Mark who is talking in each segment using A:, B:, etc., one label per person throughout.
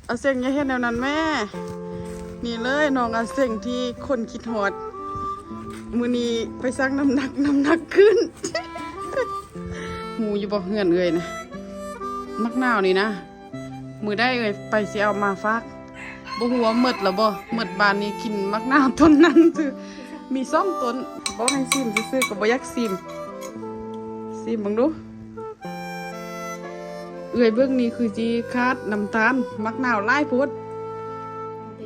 A: อาเซ็งอย่าเห็นแนวนั้นแม่นี่เลยน้องอาเซ็งที่คนคิดฮอดมื้อนี้ไปซักน้ำหนักขึ้น หูอยู่บ่เฮือนเอ่ยนะมักนาวนี่นะมือได้เอ่ยไปสิเอามาฝากบ่ฮู้ว่าหมดแล้วบ่หมดบานนี้กินมักนาวต้นนั้นคือมี2ต้นบ่ให้ซิมซื่อๆก็บ่อยากซิมเบิ่งดูเอ่ยเบิ่งนี่คือสิคาดน้ำตาลมักนาวหลายโพด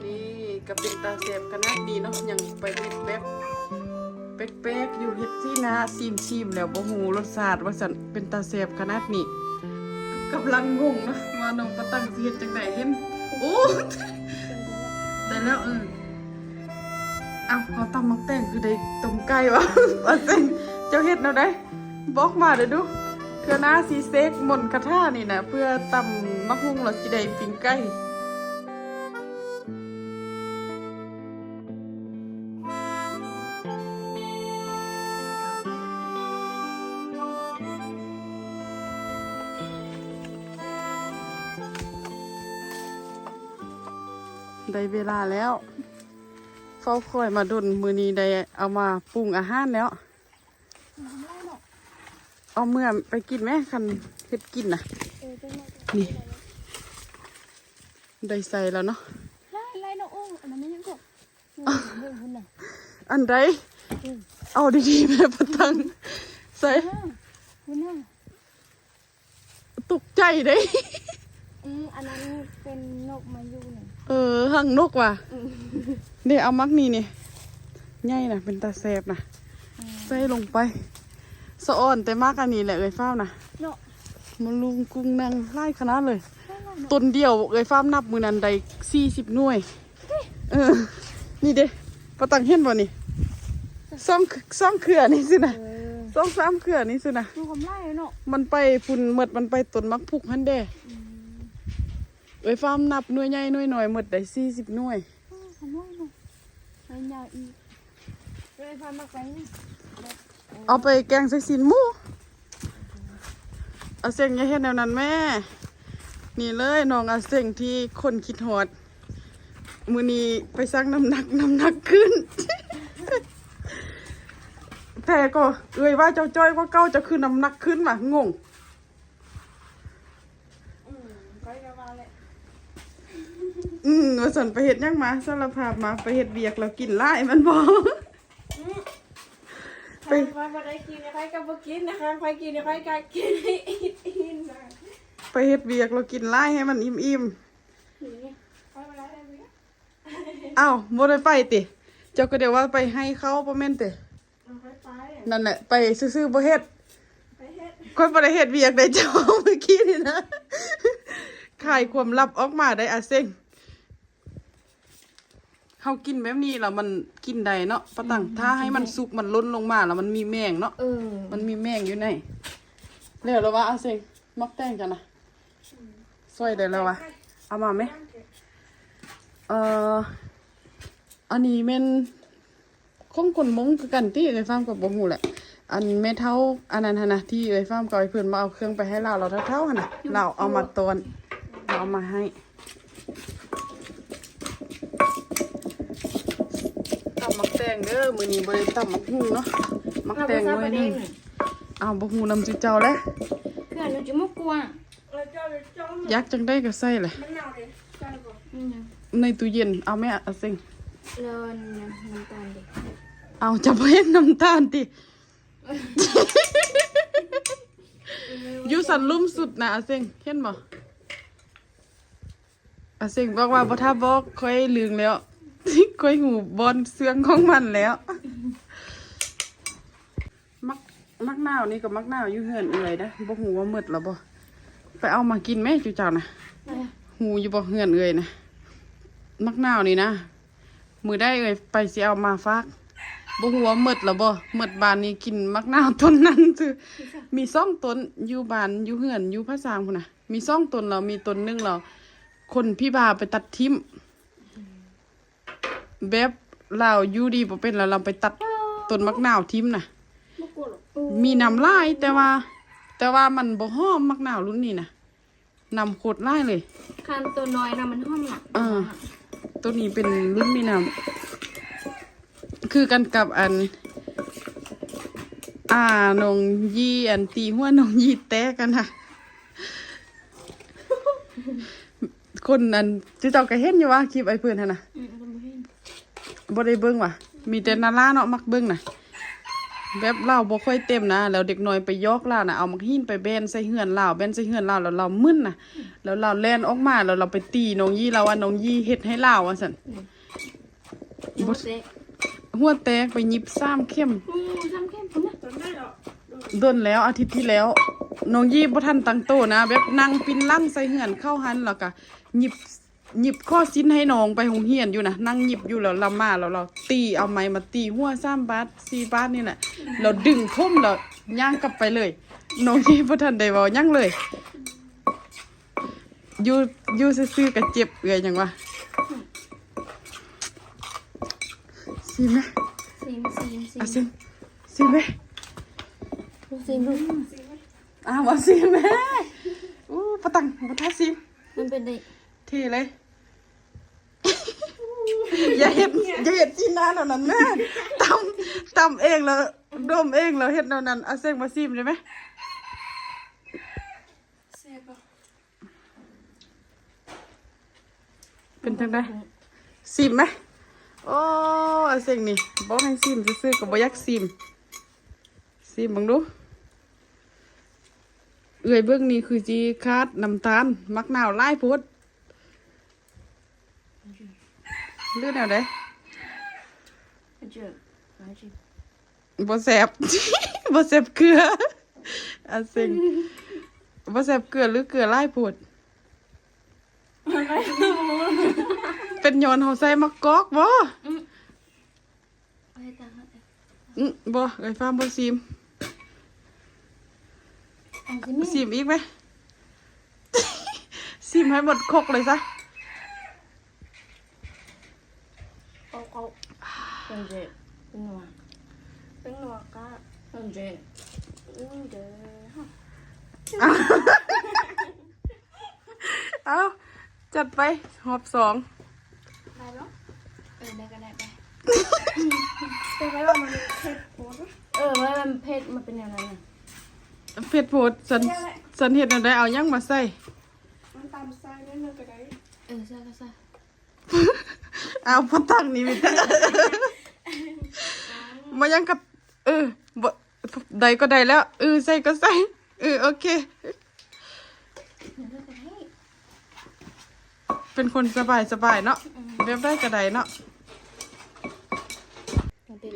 A: นี่ก็เป็นตาแซ่บขนาดดีเนาะยังไปเฮ็ดแบบแป๊กๆอยู่เฮ็ดซี่นะชิมแล้วบ่ฮู้รสชาติว่าซั่นเป็นตาแซ่บขนาดนี้กำลังงงนะว่าน้องปะตังสิเฮ็ดจังได๋เห็นโอ้ได้แล้วอ้าวเขาตำมักแตงคือได้ต้มไก่วะ ว่าซั่นเจ้าเฮ็ดแนวใดบอกมาเด้อดูเทื่อหน้าสิเซกมนต์คาถานี่นะเพื่อตำมักฮุงแล้วสิได้ปิ้งไก่ได้เวลาแล้วเฝ้าคอยมาดนมือนี้ได้เอามาปรุงอาหารแล้วเอาเมื่อไปกินไหมคันเฮ็ดกินนะนี่ได้ใส่แล้วเนาะ
B: ไล่น้องอุ้งอันนั้นไม่ยังกบ
A: อันใดเอาดีๆแม่ปะตังใส่ตกใจเด้
B: อันนั้นเป็นนกมาอยู่เนี่ย
A: หังนกว่ะเนี่ยเอามักนี่นี่ใหญ่นะเป็นตาแสบนะใส่ลงไปสะอ่อนแต่มากอันนี้แหละเอ้ยฟ้าวนะมันลุงกุ้งนางไล่ขนาดเลยต้นเดียวเอ้ยฟ้าวนับมือนันได้40 หน่วยนี่เด้ปะตังเห็นบ่นี่ซ่องเขื่อนี่สินะ2-3 เขื่อนี่สินะ
B: ดูความไล่เนาะ
A: มันไปฝุ่นหมดมันไปต้นมักพุกหันเด้เอ้ยฟ้าวนับหน่วยใหญ่หน่วยน้อยหมดได้40 หน่วย
B: ทำไมเนาะไอ้ยาอีเลยพามาไป
A: เอาไปแกงใส่สินหมูอาเซ็งอย่าเห็นแนวนั้นแม่นี่เลยน้องอาเซ็งที่คนคิดฮอดมื้อนี้ไปซักน้ำหนักขึ้น แต่ก็เอ่ยว่าเจ้าจ้อยว่าเก้าจะคือน้ำหนักขึ้นว่ะงงว่าสันไปเฮ็ดยังมาสารภาพมาไปเฮ็ดเวียกแล้วกินไล่มันบ่
B: ไปบ่ได้กินใครก็บ่กินนะคะใครกินใครก็กินให้อิ่มนะ
A: ไปเฮ็ดเวียกแล้วกินไล่ให้มันอิ่มอ้าวบ่ได้ไปติเจ้าก็เดี๋ยวว่าไปให้เขาบ่แม่นตินั่นแหละไปซื่อๆบ่เฮ็ดคนบ่ได้เฮ็ดเวียกได้เจ้าเมื่อกี้นี่นะขายความลับออกมาได้อาเซ็งเฮากินแบบนี้แล้วมันกินได้เนาะปะตังถ้าให้มันสุกมันล้นลงมาแล้วมันมีแมงเนาะมันมีแมงอยู่ในแล้วว่าอาเซ็งมักแตงจังนะซอยได้แล้ววะเอามาไหมอันนี้แม่นของคนมงคือกันที่เอ้ยฟาร์มกับบ่ฮู้แหละอันแม่เท่าอันนั้นหั่นน่ะที่เอ้ยฟาร์มก็ให้เพิ่นมาเอาเครื่องไปให้เราเท่าหั่นน่ะเราเอามาตอนเราเอามาให้ตำมักแตงเด้อมื้อนี้บ่ได้ตำมักฮู้เนาะมักแตงน้อยนึงเอาบ่ฮู้นำจุเจ้าแล้ว
B: เพื่อนเราจะมกลัว
A: อยากจังได้ก็ใส่แหละในตู้เย็นเอาแม่เอาซิง
B: เลินน้ำตาลดิ
A: เอาจะไปเห็นน้ำตาลติอยู่สันลุ่มสุดนะอาเซงเห็นบ่อาเซงบอกว่าบ่ถ้าบอกค่อยลืมแล้วค่อยหูบอลเสืองของมันแล้วมักนาวนี่กับมักนาวอยู่เฮือนเอื่อยนะบ่หูว่าหมดแล้วบ่ไปเอามากินไหมจุเจ้านะหูอยู่บ่เฮือนเอื่อยนะมักนาวนี่นะมือได้เอ่ยไปสิเอามาฝากบ่ฮู้ว่าหมดแล้วบ่หมดบานนี้กินมักนาวต้นนั้นคือมี2 ต้นอยู่บ้านอยู่เฮือนอยู่ภาษาพุ่นน่ะมี2 ต้นแล้วมีต้นนึงแล้วคนพี่บาไปตัดทิ่มแบบเราอยู่ดีบ่เป็นแล้วเราไปตัดต้นมักนาวทิ่มน่ะมีน้ำลายแต่ว่ามันบ่หอมมักนาวรุ่นนี้น่ะ นำโคตรไล่เลย
B: คันตัวน้อยนะมันห้อมหลัก
A: ตัวนี้เป็นรุ่นมีน้ำคือกันกับอันนองยีอันตีหัวนองยีแตะกันค่ะ คนอันที่เจ้าก็เห็นอยู่ว่าคลิปไอ้เพื่อนหั่นน่ะบ่ได้เบิ่งว่ะมีแต่นาราเนาะมักเบิ่งน่ะแบบเล่าบ่ค่อยเต็มนะแล้วเด็กน้อยไปยอกเล่าน่ะเอามักหินไปแบนใส่เฮือนเล่าแบนใส่เฮือนเล่าแล้วเรามึนน่ะแล้วเราแล่นออกมาแล้วเราไปตีน้องยีเราว่าน้องยีเฮ็ดให้เล่าว่าซั่น
B: บ่เซ็ก
A: หัวแตกไปหยิบซ้ำเข้ม
B: ซ้ำเข้มพุ่นนะตัวได้หรอ
A: โดนแล้วอาทิตย์ที่แล้วน้องยีบ่ทันตั้งโตนะแบบนั่งปินลั่งใส่เฮือนเข้าหันแล้วก็หยิบข้อสิ้นให้น้องไปโรงเรียนอยู่นะนั่งหยิบอยู่แล้วเรามาแล้วเราตีเอาไม้มาตีหัว3 บาท4 บาทนี่แหละเราดึงคมแล้วย่างกลับไปเลยน้องยีบ่ทันได้เว้าหยังเลยอยู่ซื่อๆก็เจ็บเอื้อยหยังวะสิแม่
B: ซีม
A: อ่ะสิแม่
B: ซีมดู
A: ว่าสิแม่ปะตังบ่ทันสิ
B: มันเป็นได้
A: เท่เลย อย่าเห็ดจีน่าเหล่านั้นแม่ตำเองแล้วดมเองแล้วเห็ดเหล่านั้นเอาเส้นมาซิมได้ไหม
B: แซ่บบ่
A: เป็นทางใดซิมไหมโอ้เอาเส้นนี่บอกให้ซิมซื่อๆก็บ่อยากซิมบังดูเอื้อยเบื้องนี้คือจีคาดน้ำตาลมักนาวไล่พุดเลือดแนวใด
B: เจอหลายชิ้น
A: บ่แซ่บ บ่แซ่บเกลืออาเซ็งบ่แซ่บเกลือหรือเกลือไล่พุดเป็นย้อนเฮาใส่มะกอกบ่
B: ไปตาม
A: บ่เอ้ยฟ้าบ่ซิม
B: เอาสิแม่
A: ซิมอีกไหม ซิมให้หมดครกเลยซะ
B: เอาเป็นเจเป็นหนัวก็เป็นเจเด้อ
A: เอาจัดไปหอบ2
B: ได้เนาะได้ก็ได้ไปเป็นไงว่ามันเผ็ดโผล่ว่ามันเผ็ดมันเป็นอย่างนั้นน่ะ
A: เผ็ดโพดสันเฮ็ดแนวใดเอาหยังมาใส่
B: มันตามไส้นิดนึงก็ได้ใส่ก็ใส่
A: เอาพอตั้งนี่มีแต่ มายังกับบ่ใดก็ได้แล้วใส่ก็ใส่โอเค เป็นคนสบายเนาะแบบได้ก็ได้เนาะ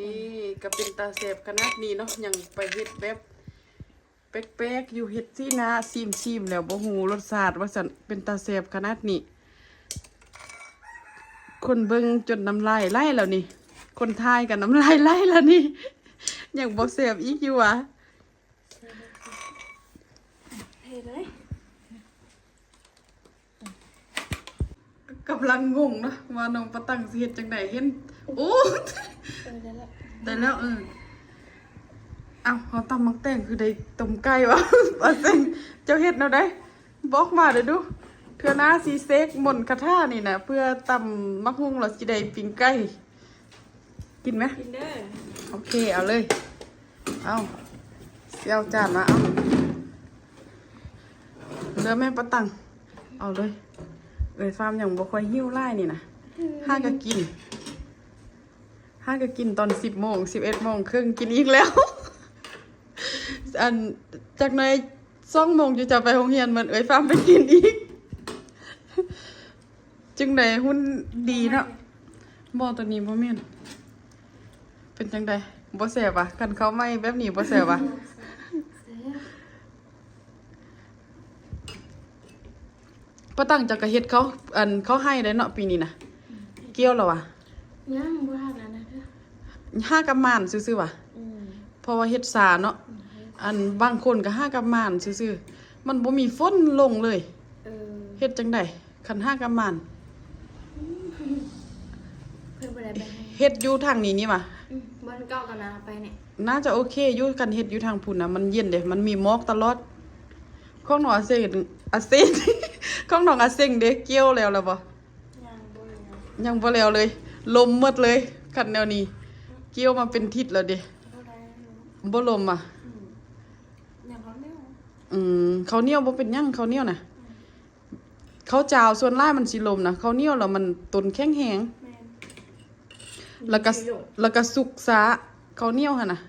A: นี่ก็เป็นตาแสบขนาดนี้เนาะยังไปเฮ็ดแบบแป๊กๆอยู่เฮ็ดที่นาซิมแล้วบ่ฮู้รสชาติว่าซั่นเป็นตาแสบขนาดนี้คนเบิ่งจนน้ำลายไหลแล้วนี่คนทายกับน้ำลายไหลแล้วนี่ยังบ่แสบอีกอยู่วะ
B: เผ็ดเลย
A: กำลังงงนะว่าน้องปะตังสิเฮ็ดจังไดเห็นโอ้
B: ได้แล้ว
A: ได้แล้วเอ้าเฮาตำมักแต่งคือได้ต้มไก่วะ ว่าซั่นเจ้าเฮ็ดแนวใดบอกมาเด้อดูเทื่อหน้าสิเซกหม่นกระทะนี่น่ะเพื่อตำมักฮุงแล้วสิได้ปิ้งไก่กินไหม
B: กินเด้อ
A: โอเคเอาเลยเอาสิเอาจานมาเอาเหลือแม่ปะตังเอาเลยฟาร์มอย่างบ่ค่อยหิ้วไล่นี่นะห้าก็กินตอน10 โมง 11 โมงครึ่งกินอีกแล้ว อันจากใน2 โมงจะไปโรงเรียนเหมือนฟาร์มไปกินอีก จึงได้หุ้นดีเนาะบ่ตัวนี้บ่แม่นเป็นจังไดบ่แซ่บอ่ะคันเขาไม่แบบนี้บ่แซ่บอ่ะป้าตั้งจักกะเฮ็ดเขาให้ได้เนาะปีนี้น่ะเกี่ยวแล้วว่ะ
B: ย่างบ่ทานนะเด้อ
A: 5กับมานซื่อๆว่ะเพราะว่าเฮ็ดสาเนาะอันบางคนก็5กับมานซื่อๆมันบ่มีฝนลงเลยเฮ็ดจังไดคัน5กับมาน
B: เพิ่นบ่ได้ไปให้
A: เฮ็ดอยู่ทางนี้นี่ว่ะ
B: บ้านเก่ากันนะไปเนี่ย
A: น่าจะโอเคอยู่กันเฮ็ดอยู่ทางพุ่นน่ะมันเย็นเด้มันมีหมอกตลอด ของหนองอาเซงอาเซง ของหนองอาเซงเด้เกี่ยวแล้วล่ะบ่
B: ยังบ่เลยนะ
A: ยังบ่แล้วเลย ลมหมดเลยคันแนวนี้ เกี่ยวมาเป็นทิศแล้วเด้
B: บ่ได้รู้
A: บ่ลมอ่ะ
B: ยังเขาไม่เอา
A: ข้าวเหนียวบ่เป็นหยังข้าวเหนียวน่ะข้าวจาวส่วนหลายมันสิลมนะข้าวเหนียวแล้วมันตุนแข็งแหง
B: แม่น
A: แล้วก็สุกซะข้าวเหนียวหั่นน่ะ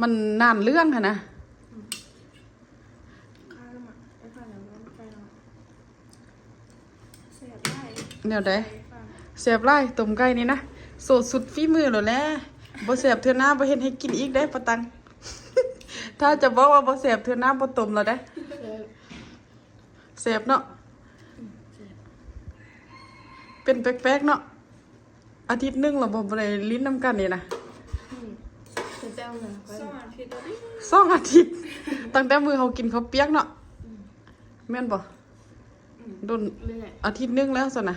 A: มันนานเรื่องหั่นนะ
B: ข้าวมาไอ้ข้าวเหนียวมันไปเนาะเสียบได้
A: แนวใด
B: ไอ้ฟัง
A: แซ่บหลายต้มไก่นี่นะโสดสุดฝีมือแล้วแหละบ่แซ่บเทื่อหน้าบ่เฮ็ดให้กินอีกได้ปะตัง ถ้าจะบอกว่าบ่แซ่บเทื่อหน้าบ่ต้มแล้วได้ แซ่บเนาะเป็นแปลกๆเนาะอาทิตย์หนึงเราบ่ได้ลิ้นน้ำกันนี่นะ
B: ถึงจะเอาเงินไปสอนผิดตัวดิ
A: 2 อาทิตย์ ตั้งแต่มื้อเฮากินข้าวเปียกเนาะแม่นบ่โดน
B: เรื่อย
A: อาทิตย์หนึงแล้วซั่นน่ะ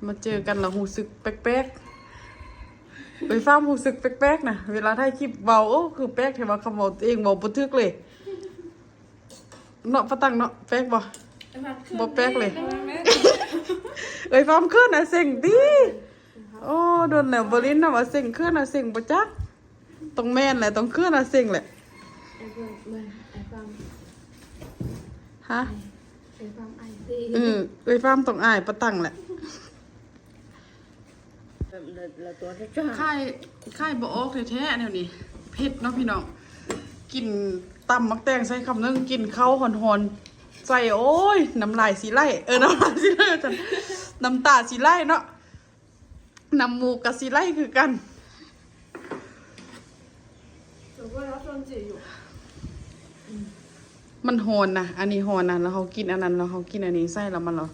A: มาเจอกันแล้วรู้สึกแปลกๆไปฟ้ามรู้สึกแปลกๆนะเวลาถ่ายคลิปเว้าโอ้คือแปลกแท้ว่าคำเว้าตัวเองเว้าบ่ถูกเลยเนาะปะตังเนาะแปลกบ่
B: ไอ้ฟังขึ้น
A: บ่แปลกเลย เอ้ยฟาร์มเคลื่อนน่ะเซ็งดิโอ้โดนแล้วบ่ลิ้นน่ะว่าเซ็งเคลื่อนน่ะเซ็งบ่จักต้องแม่นแหละต้องเคลื่อนน่ะเซ็งแหละ
B: ไอ้ฟังเบิ่งไอ้ฟัง
A: ฮะ
B: ไอ้ฟังไอ้ตี
A: เอ้ยฟาร์มต้องอายปะตังแหละ
B: แล้วตัวที่จ้า
A: ค่ายบ่ออกแท้ๆแนวนี้เผ็ดเนาะพี่น้องกินตำมักแตงใส่คำนึงกินข้าวหอนๆใส่โอ้ยน้ำลายสิไหลน้ำลายสิไหลจังน้ำตาสิไหลเนาะน้ำมูกกับสิไหลคือกัน
B: ถือว่าเราชนจีอยู่
A: มันหอนนะอันนี้หอนนะแล้วเขากินอันนั้นแล้วเขากินอันนี้ใส่แล้วมันเหรอ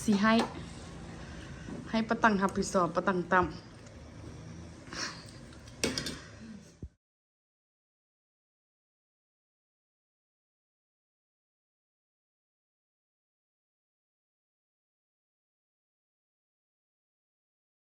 A: สิให้ปะตังรับผิดชอบปะตังตำ